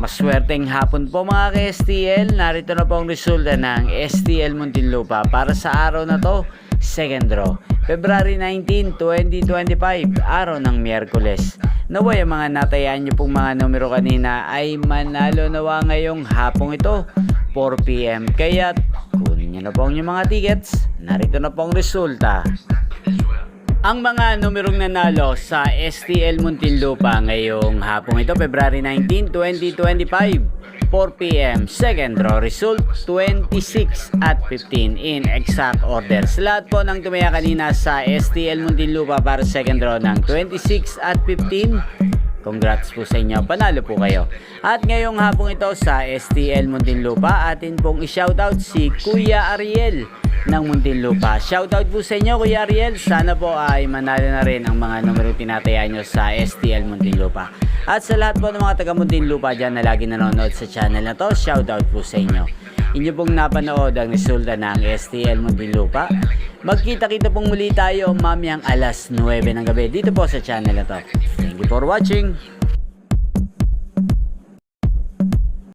Maswerteng hapon po mga ka-STL. Narito na po ang resulta ng STL Muntinlupa para sa araw na to, second draw, February 19, 2025, araw ng Miyerkules. Naway ang mga natayaan nyo pong mga numero kanina ay manalo nawa ngayong hapong ito, 4 PM. Kaya kunin nyo na po ang inyong mga tickets. Narito na po ang resulta. Ang mga numerong nanalo sa STL Muntinlupa ngayong hapong ito, February 19, 2025, 4 PM, second draw result, 26 at 15 in exact order. Sa lahat po ng tumaya kanina sa STL Muntinlupa para second draw ng 26 at 15, congrats po sa inyo, panalo po kayo. At ngayong hapong ito sa STL Muntinlupa, atin pong i-shoutout si Kuya Ariel ng Muntinlupa. Shoutout po sa inyo Kuya Ariel, sana po ay manalo na rin ang mga numero tinataya nyo sa STL Muntinlupa. At sa lahat po ng mga taga Muntinlupa dyan na lagi nanonood sa channel na to, shoutout po sa inyo. Inyo pong napanood ang resulta ng STL Muntinlupa. Magkita-kita pong muli tayo mamayang alas 9 ng gabi dito po sa channel na to. Thank you for watching.